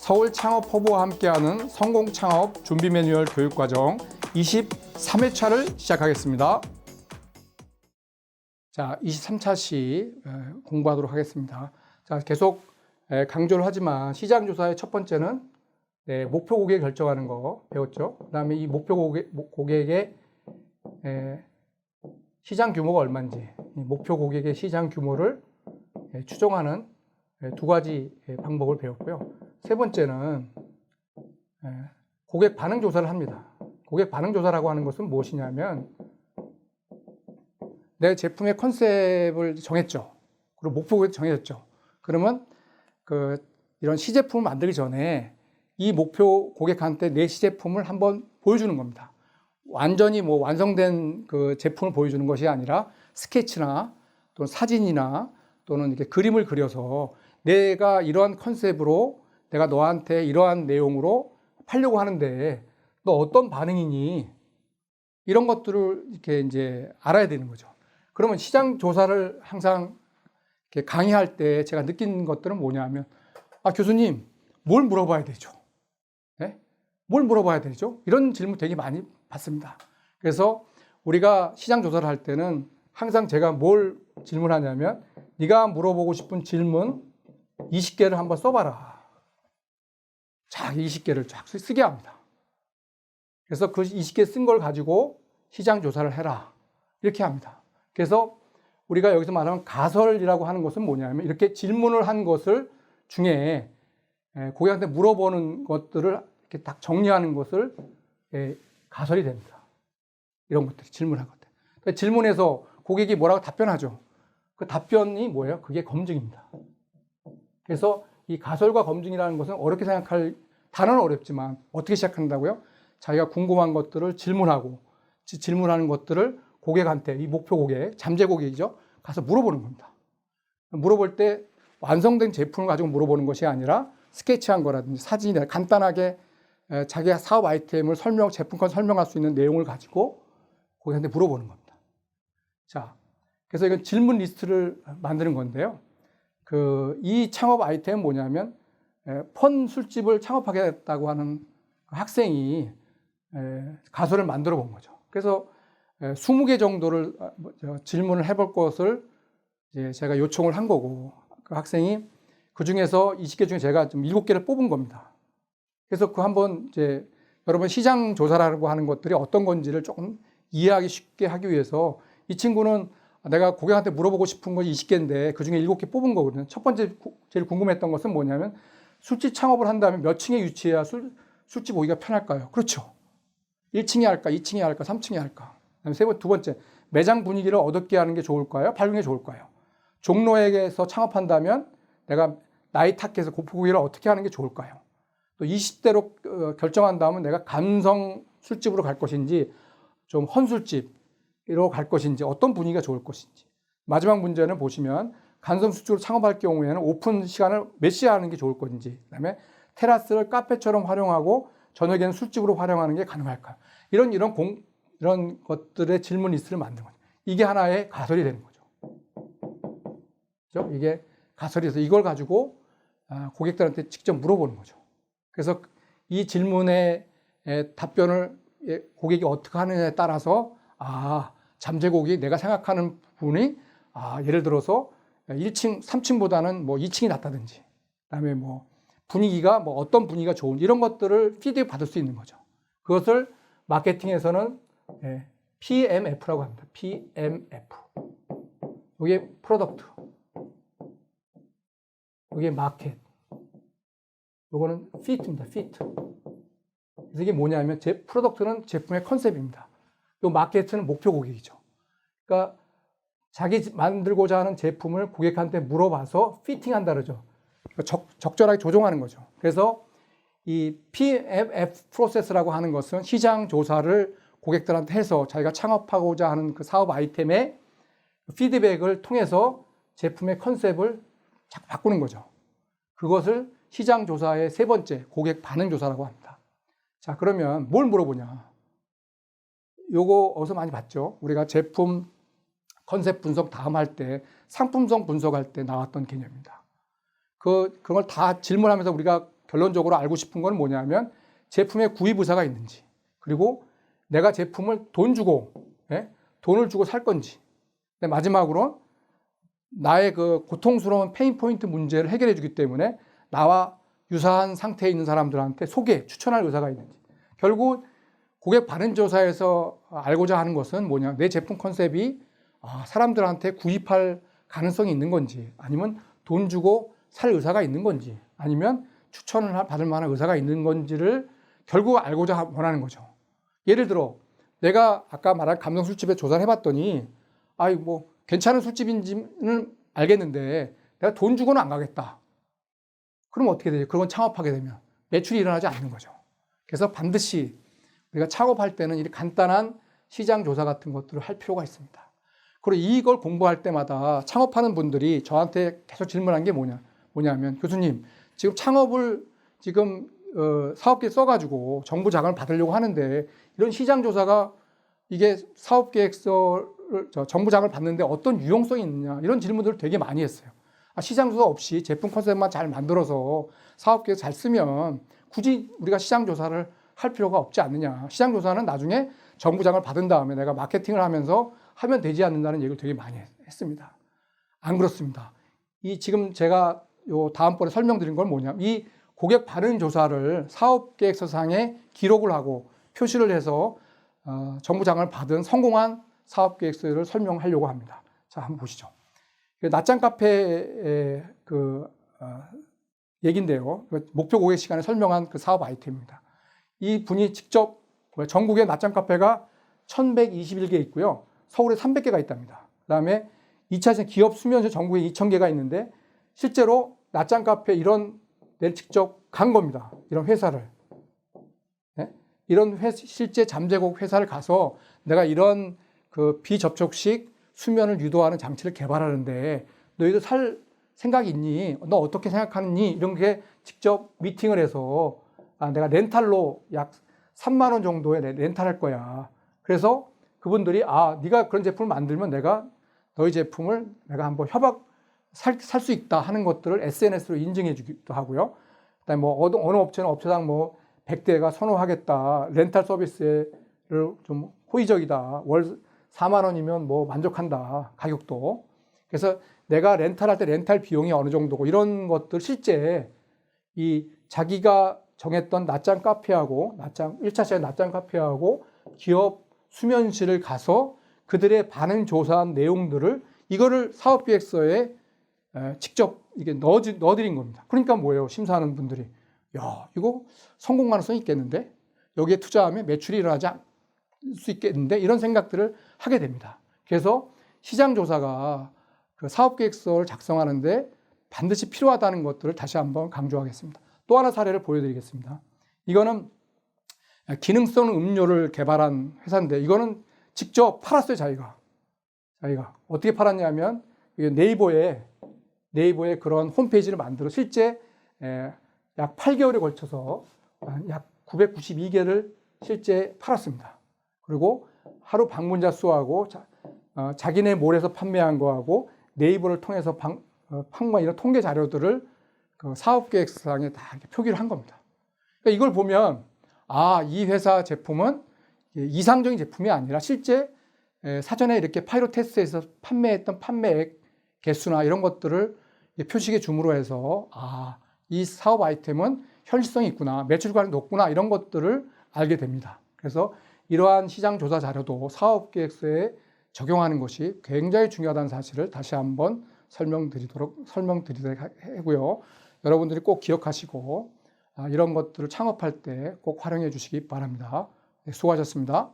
서울 창업 허브와 함께하는 성공 창업 준비 매뉴얼 교육과정 23회차를 시작하겠습니다. 자, 23차 시 공부하도록 하겠습니다. 자, 계속 강조를 하지만 시장 조사의 첫 번째는 목표 고객 결정하는 거 배웠죠. 그다음에 이 목표 고객의 시장 규모가 얼마인지, 목표 고객의 시장 규모를 추정하는 두 가지 방법을 배웠고요. 세 번째는 고객 반응 조사를 합니다. 고객 반응 조사라고 하는 것은 무엇이냐면 내 제품의 컨셉을 정했죠. 그리고 목표 고객 정해졌죠. 그러면 이런 시제품을 만들기 전에 이 목표 고객한테 내 시제품을 한번 보여주는 겁니다. 완전히 완성된 그 제품을 보여주는 것이 아니라 스케치나 또는 사진이나 또는 이렇게 그림을 그려서 내가 이러한 컨셉으로 내가 너한테 이러한 내용으로 팔려고 하는데 너 어떤 반응이니? 이런 것들을 이렇게 이제 알아야 되는 거죠. 그러면 시장 조사를 항상 이렇게 강의할 때 제가 느낀 것들은 뭐냐면, 교수님, 뭘 물어봐야 되죠? 네? 뭘 물어봐야 되죠? 이런 질문 되게 많이 받습니다. 그래서 우리가 시장 조사를 할 때는 항상 제가 뭘 질문하냐면, 네가 물어보고 싶은 질문 20개를 한번 써봐라. 자, 20개를 쫙 쓰게 합니다. 그래서 그 20개 쓴 걸 가지고 시장 조사를 해라. 이렇게 합니다. 그래서 우리가 여기서 말하는 가설이라고 하는 것은 뭐냐면 이렇게 질문을 한 것을 중에 고객한테 물어보는 것들을 이렇게 딱 정리하는 것을 가설이 됩니다. 이런 것들이 질문한 것들. 질문에서 고객이 뭐라고 답변하죠. 그 답변이 뭐예요? 그게 검증입니다. 그래서 이 가설과 검증이라는 것은 어렵게 생각할, 단어는 어렵지만 어떻게 시작한다고요? 자기가 궁금한 것들을 질문하고 질문하는 것들을 고객한테, 이 목표 고객, 잠재 고객이죠. 가서 물어보는 겁니다. 물어볼 때 완성된 제품을 가지고 물어보는 것이 아니라 스케치한 거라든지 사진이나 간단하게 자기가 사업 아이템을 제품권 설명할 수 있는 내용을 가지고 고객한테 물어보는 겁니다. 자, 그래서 이건 질문 리스트를 만드는 건데요. 이 창업 아이템은 뭐냐면 펀 술집을 창업하겠다고 하는 학생이 가설을 만들어 본 거죠. 그래서 20개 정도를 질문을 해볼 것을 제가 요청을 한 거고, 그 학생이 그 중에서 20개 중에 제가 좀 7개를 뽑은 겁니다. 그래서 한번 여러분 시장 조사라고 하는 것들이 어떤 건지를 조금 이해하기 쉽게 하기 위해서 이 친구는 내가 고객한테 물어보고 싶은 것이 20개인데 그 중에 7개 뽑은 거거든요. 첫 번째 제일 궁금했던 것은 뭐냐면 술집 창업을 한다면 몇 층에 위치해야 술집 오기가 편할까요? 그렇죠. 1층에 할까, 2층에 할까, 3층에 할까. 두 번째, 매장 분위기를 어둡게 하는 게 좋을까요? 밝은 게 좋을까요? 종로에서 창업한다면 내가 나이 탁해서 고기를 어떻게 하는 게 좋을까요? 또 20대로 결정한다면 내가 감성 술집으로 갈 것인지 좀 헌술집으로 갈 것인지 어떤 분위기가 좋을 것인지. 마지막 문제는 보시면 감성 술집으로 창업할 경우에는 오픈 시간을 몇 시에 하는 게 좋을 건지, 그다음에 테라스를 카페처럼 활용하고 저녁에는 술집으로 활용하는 게 가능할까요? 이런 것들의 질문 리스트를 만든 거죠. 이게 하나의 가설이 되는 거죠. 그렇죠? 이게 가설이 돼서 이걸 가지고 고객들한테 직접 물어보는 거죠. 그래서 이 질문의 답변을 고객이 어떻게 하느냐에 따라서 잠재 고객이 내가 생각하는 분이 예를 들어서 1층, 3층보다는 2층이 낫다든지, 그다음에 분위기가 어떤 분위기가 좋은지 이런 것들을 피드백 받을 수 있는 거죠. 그것을 마케팅에서는 PMF라고 합니다. PMF. 이게 프로덕트. 이게 마켓. 이거는 피트입니다. 피트. 그래서 이게 뭐냐면 프로덕트는 제품의 컨셉입니다. 이 마켓은 목표 고객이죠. 그러니까 자기 만들고자 하는 제품을 고객한테 물어봐서 피팅한다 그러죠. 적절하게 조정하는 거죠. 그래서 이 PMF 프로세스라고 하는 것은 시장 조사를 고객들한테 해서 자기가 창업하고자 하는 그 사업 아이템의 피드백을 통해서 제품의 컨셉을 자꾸 바꾸는 거죠. 그것을 시장 조사의 세 번째 고객 반응 조사라고 합니다. 자, 그러면 뭘 물어보냐? 요거 어디서 많이 봤죠? 우리가 제품 컨셉 분석 다음 할 때 상품성 분석할 때 나왔던 개념입니다. 그걸 다 질문하면서 우리가 결론적으로 알고 싶은 건 뭐냐면 제품의 구입 의사가 있는지, 그리고 내가 제품을 돈을 주고 살 건지, 마지막으로 나의 그 고통스러운 페인 포인트 문제를 해결해 주기 때문에 나와 유사한 상태에 있는 사람들한테 추천할 의사가 있는지. 결국 고객 반응 조사에서 알고자 하는 것은 뭐냐, 내 제품 컨셉이 사람들한테 구입할 가능성이 있는 건지, 아니면 돈 주고 살 의사가 있는 건지, 아니면 추천을 받을 만한 의사가 있는 건지를 결국 알고자 원하는 거죠. 예를 들어 내가 아까 말한 감성 술집에 조사를 해봤더니 괜찮은 술집인지는 알겠는데 내가 돈 주고는 안 가겠다. 그럼 어떻게 되죠? 그건 창업하게 되면 매출이 일어나지 않는 거죠. 그래서 반드시 우리가 창업할 때는 이렇게 간단한 시장 조사 같은 것들을 할 필요가 있습니다. 그리고 이걸 공부할 때마다 창업하는 분들이 저한테 계속 질문한 게 뭐냐면 교수님, 지금 창업을 사업계획 써가지고 정부 자금을 받으려고 하는데 이런 시장 조사가 이게 사업계획서를 정부 자금을 받는데 어떤 유용성이 있느냐, 이런 질문들을 되게 많이 했어요. 시장 조사 없이 제품 컨셉만 잘 만들어서 사업계획 잘 쓰면 굳이 우리가 시장 조사를 할 필요가 없지 않느냐. 시장 조사는 나중에 정부 자금을 받은 다음에 내가 마케팅을 하면서 하면 되지 않는다는 얘기를 되게 많이 했습니다. 안 그렇습니다. 지금 제가 다음번에 설명드린 건 뭐냐면 이 고객 반응 조사를 사업계획서상에 기록을 하고 표시를 해서 정부 자금을 받은 성공한 사업계획서를 설명하려고 합니다. 자, 한번 보시죠. 낮장 카페의 얘기인데요. 목표 고객 시간에 설명한 그 사업 아이템입니다. 이 분이 직접 전국에 낮장 카페가 1121개 있고요. 서울에 300개가 있답니다. 그 다음에 2차 기업 수면제 전국에 2000개가 있는데 실제로 낮장 카페 내일 직접 간 겁니다. 이런 회사를. 네? 실제 잠재곡 회사를 가서 내가 이런 그 비접촉식 수면을 유도하는 장치를 개발하는데 너희도 살 생각이 있니? 너 어떻게 생각하니? 이런 게 직접 미팅을 해서 내가 렌탈로 약 3만 원 정도에 렌탈할 거야. 그래서 그분들이 네가 그런 제품을 만들면 내가 너희 제품을 내가 한번 살 수 있다 하는 것들을 SNS로 인증해 주기도 하고요. 그다음에 어느 업체는 업체당 100대가 선호하겠다. 렌탈 서비스를 좀 호의적이다. 월 4만 원이면 만족한다. 가격도. 그래서 내가 렌탈할 때 렌탈 비용이 어느 정도고 이런 것들 실제 자기가 정했던 낮장 카페하고 1차 시장 낮장 카페하고 기업 수면실을 가서 그들의 반응 조사한 내용들을 이거를 사업계획서에 직접 이게 넣어드린 겁니다. 그러니까 뭐예요? 심사하는 분들이 이거 성공 가능성이 있겠는데? 여기에 투자하면 매출이 일어나지 않을 수 있겠는데? 이런 생각들을 하게 됩니다. 그래서 시장 조사가 그 사업계획서를 작성하는데 반드시 필요하다는 것들을 다시 한번 강조하겠습니다. 또 하나 사례를 보여드리겠습니다. 이거는 기능성 음료를 개발한 회사인데 이거는 직접 팔았어요. 자기가 어떻게 팔았냐면 네이버에 그런 홈페이지를 만들어 실제 약 8개월에 걸쳐서 약 992개를 실제 팔았습니다. 그리고 하루 방문자 수하고 자기네 몰에서 판매한 거하고 네이버를 통해서 판매 이런 통계 자료들을 그 사업계획서상에 다 이렇게 표기를 한 겁니다. 그러니까 이걸 보면 이 회사 제품은 이상적인 제품이 아니라 실제 사전에 이렇게 파이로 테스트에서 판매했던 판매액 개수나 이런 것들을 표식에 줌으로 해서 이 사업 아이템은 현실성이 있구나, 매출관이 높구나 이런 것들을 알게 됩니다. 그래서 이러한 시장 조사 자료도 사업계획서에 적용하는 것이 굉장히 중요하다는 사실을 다시 한번 설명드리도록 하고요. 여러분들이 꼭 기억하시고 이런 것들을 창업할 때 꼭 활용해 주시기 바랍니다. 네, 수고하셨습니다.